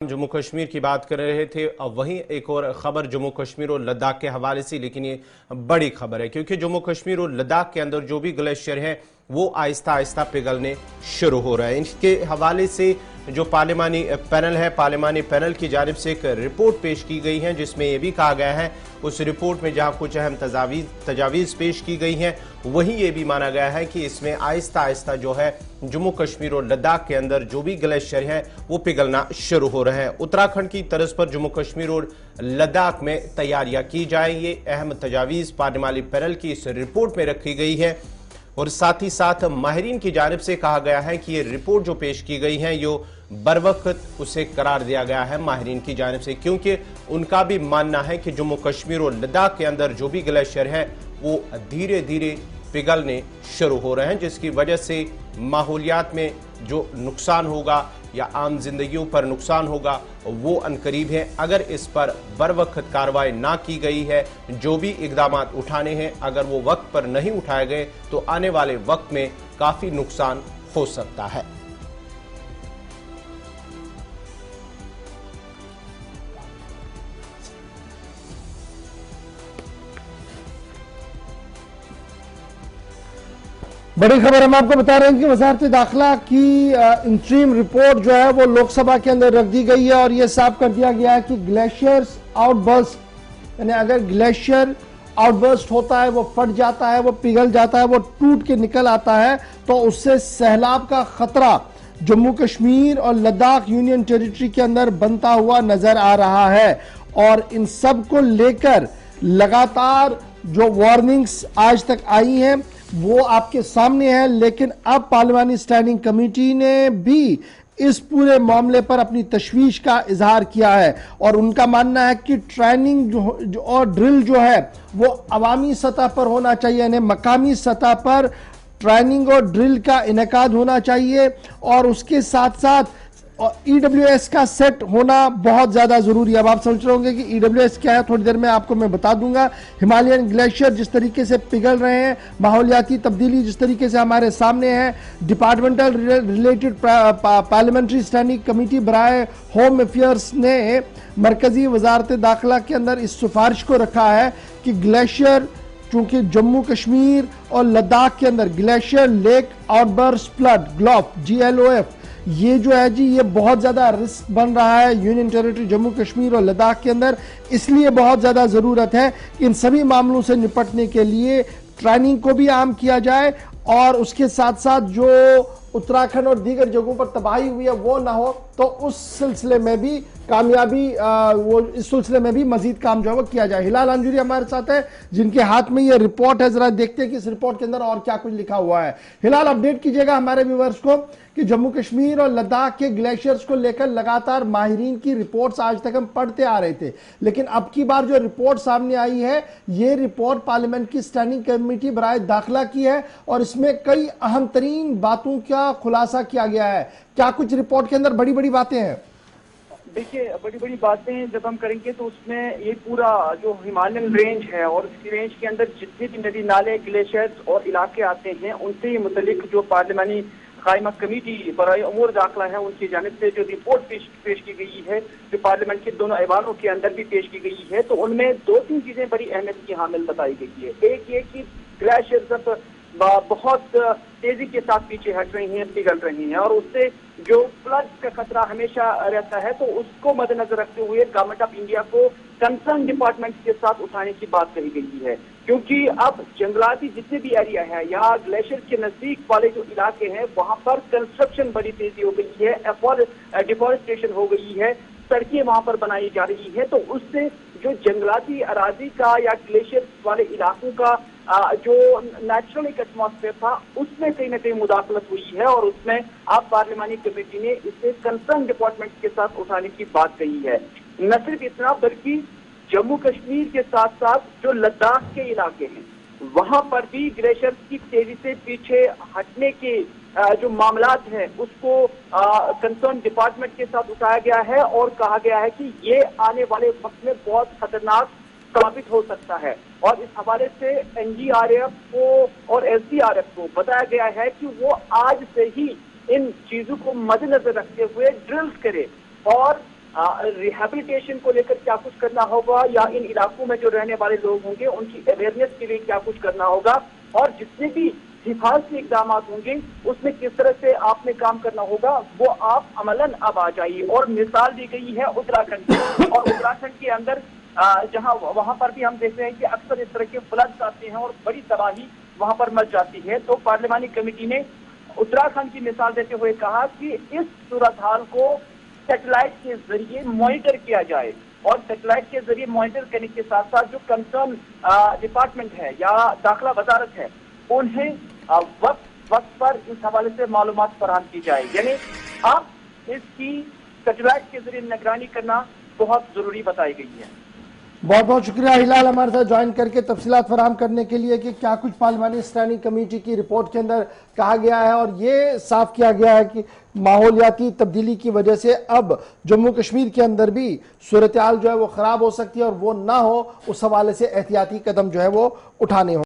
जम्मू कश्मीर की बात कर रहे थे। अब वहीं एक और खबर जम्मू कश्मीर और लद्दाख के हवाले से, लेकिन ये बड़ी खबर है क्योंकि जम्मू कश्मीर और लद्दाख के अंदर जो भी ग्लेशियर हैं वो आहिस्ता आहिस्ता पिघलने शुरू हो रहे हैं। इसके हवाले से जो पार्लिमानी पैनल है, पार्लिमानी पैनल की जानिब से एक रिपोर्ट पेश की गई है जिसमें यह भी कहा गया है, उस रिपोर्ट में जहां कुछ अहम तजावीज़ पेश की गई हैं वहीं ये भी माना गया है कि इसमें आहिस्ता आहिस्ता जो है जम्मू कश्मीर और लद्दाख के अंदर जो भी ग्लेशियर है वो पिघलना शुरू हो रहे हैं। उत्तराखंड की तर्ज पर जम्मू कश्मीर और लद्दाख में तैयारियां की जाए, ये अहम तजावीज़ पार्लिमानी पैनल की इस रिपोर्ट में रखी गई है। और साथ ही साथ माहिरीन की जानिब से कहा गया है कि ये रिपोर्ट जो पेश की गई है यो बरवक्त उसे करार दिया गया है माहिरीन की जानिब से, क्योंकि उनका भी मानना है कि जम्मू कश्मीर और लद्दाख के अंदर जो भी ग्लेशियर है वो धीरे धीरे पिघलने शुरू हो रहे हैं, जिसकी वजह से माहौलियात में जो नुकसान होगा या आम जिंदगियों पर नुकसान होगा वो अनकरीब है। अगर इस पर बरवक्त कार्रवाई ना की गई है, जो भी इकदाम उठाने हैं अगर वो वक्त पर नहीं उठाए गए तो आने वाले वक्त में काफी नुकसान हो सकता है। बड़ी खबर हम आपको बता रहे हैं कि वजारत दाखिला की इंटरीम रिपोर्ट जो है वो लोकसभा के अंदर रख दी गई है और ये साफ कर दिया गया है कि ग्लेशियर्स आउटबर्स्ट, यानी अगर ग्लेशियर आउटबर्स्ट होता है, वो फट जाता है, वो पिघल जाता है, वो टूट के निकल आता है, तो उससे सैलाब का खतरा जम्मू कश्मीर और लद्दाख यूनियन टेरिटरी के अंदर बनता हुआ नजर आ रहा है। और इन सब को लेकर लगातार जो वार्निंग्स आज तक आई हैं वो आपके सामने है, लेकिन अब पार्लिमानी स्टैंडिंग कमेटी ने भी इस पूरे मामले पर अपनी तशवीश का इजहार किया है और उनका मानना है कि ट्रेनिंग जो और ड्रिल जो है वो अवामी सतह पर होना चाहिए, यानी मकामी सतह पर ट्रेनिंग और ड्रिल का इनेकाद होना चाहिए और उसके साथ साथ EWS का सेट होना बहुत ज्यादा जरूरी है। अब आप समझ रहे होंगे कि EWS क्या है, थोड़ी देर में आपको मैं बता दूंगा। हिमालयन ग्लेशियर जिस तरीके से पिघल रहे हैं, माहौलियाती तब्दीली जिस तरीके से हमारे सामने है, departmental related parliamentary standing committee बराए होम अफेयर्स ने मरकजी वजारत दाखिला के अंदर इस सिफारिश को रखा है कि ग्लेशियर चूंकि जम्मू कश्मीर और लद्दाख के अंदर glacier lake outburst flood GLOF ये जो है जी ये बहुत ज्यादा रिस्क बन रहा है यूनियन टेरिटरी जम्मू कश्मीर और लद्दाख के अंदर। इसलिए बहुत ज्यादा जरूरत है कि इन सभी मामलों से निपटने के लिए ट्रेनिंग को भी आम किया जाए और उसके साथ साथ जो उत्तराखंड और दीगर जगहों पर तबाही हुई है वो ना हो, तो उस सिलसिले में भी कामयाबी वो इस सिलसिले में भी मजीद काम जो है वो किया जाए। हिलाल अंजुरी हमारे साथ है जिनके हाथ में ये रिपोर्ट है, जरा देखते हैं कि इस रिपोर्ट के अंदर और क्या कुछ लिखा हुआ है। हिलाल, अपडेट कीजिएगा हमारे व्यूअर्स को कि जम्मू कश्मीर और लद्दाख के ग्लेशियर्स को लेकर लगातार माहिरीन की रिपोर्ट्स आज तक हम पढ़ते आ रहे थे, लेकिन अब की बार जो रिपोर्ट सामने आई है ये रिपोर्ट पार्लियामेंट की स्टैंडिंग कमेटी बराए दाखिला की है और इसमें कई अहम तरीन बातों का खुलासा किया गया है। क्या कुछ रिपोर्ट के अंदर बड़ी बड़ी बातें हैं? देखिए, बड़ी बड़ी बातें जब हम करेंगे तो उसमें ये पूरा जो हिमालयन रेंज है और उसकी रेंज के अंदर जितने भी नदी नाले ग्लेशियर्स और इलाके आते हैं उनसे मुतल्लिक जो पार्लियामानी कायमा कमेटी बराए उमूर दाखिला है उनकी जानिब से जो रिपोर्ट पेश की गई है, जो पार्लियामेंट के दोनों ऐवानों के अंदर भी पेश की गई है, तो उनमें दो तीन चीजें बड़ी अहमियत की हामिल बताई गई है। एक ये कि ग्लेशियर्स अब बहुत तेजी के साथ पीछे हट रही हैं, पिघल रही हैं और उससे जो फ्लड का खतरा हमेशा रहता है, तो उसको मद्देनजर रखते हुए गवर्नमेंट ऑफ इंडिया को कंसर्न डिपार्टमेंट के साथ उठाने की बात कही गई है, क्योंकि अब जंगलाती जितने भी एरिया है या ग्लेशियर के नजदीक वाले जो इलाके हैं वहां पर कंस्ट्रक्शन बड़ी तेजी हो गई है, डिफॉरेस्टेशन हो गई है, सड़कें वहां पर बनाई जा रही है, तो उससे जो जंगलाती अराजी का या ग्लेशियर वाले इलाकों का जो नेचुरल एक एटमॉस्फेयर था उसमें कहीं ना कहीं मुदाखलत हुई है और उसमें आप पार्लियामानी कमेटी ने इसे कंसर्न डिपार्टमेंट के साथ उठाने की बात कही है। न सिर्फ इतना बल्कि जम्मू कश्मीर के साथ साथ जो लद्दाख के इलाके हैं वहां पर भी ग्लेशियर की तेजी से पीछे हटने के जो मामलात हैं उसको कंसर्न डिपार्टमेंट के साथ उठाया गया है और कहा गया है कि ये आने वाले वक्त में बहुत खतरनाक साबित हो सकता है। और इस हवाले से NDRF को और SDRF को बताया गया है कि वो आज से ही इन चीजों को मद्देनजर रखते हुए ड्रिल्स करे और रिहेबिलिटेशन को लेकर क्या कुछ करना होगा, या इन इलाकों में जो रहने वाले लोग होंगे उनकी अवेयरनेस के लिए क्या कुछ करना होगा, और जितने भी हिफाजती इकदाम होंगे उसमें किस तरह से आपने काम करना होगा, वो आप अमलन अब आ जाइए। और मिसाल दी गई है उत्तराखंड की, और उत्तराखंड के अंदर जहां वहां पर भी हम देख रहे हैं कि अक्सर इस तरह के फ्लड्स आते हैं और बड़ी तबाही वहां पर मच जाती है। तो पार्लिमानी कमेटी ने उत्तराखंड की मिसाल देते हुए कहा कि इस सूरत हाल को सैटेलाइट के जरिए मॉनिटर किया जाए, और सैटेलाइट के जरिए मॉनिटर करने के साथ साथ जो कंसर्न डिपार्टमेंट है या दाखिला वजारत है उन्हें वक्त पर इस हवाले से मालूमात फराहम की जाए। यानी अब इसकी सैटेलाइट के जरिए निगरानी करना बहुत जरूरी बताई गई है। बहुत बहुत शुक्रिया हिलाल हमारे साथ ज्वाइन करके तफसीलात फराहम करने के लिए कि क्या कुछ पार्लिमानी स्टैंडिंग कमेटी की रिपोर्ट के अंदर कहा गया है, और ये साफ किया गया है कि माहौलियाती तब्दीली की वजह से अब जम्मू कश्मीर के अंदर भी सूरत हाल जो है वो खराब हो सकती है, और वो ना हो उस हवाले से एहतियाती कदम जो है वो उठाने हों।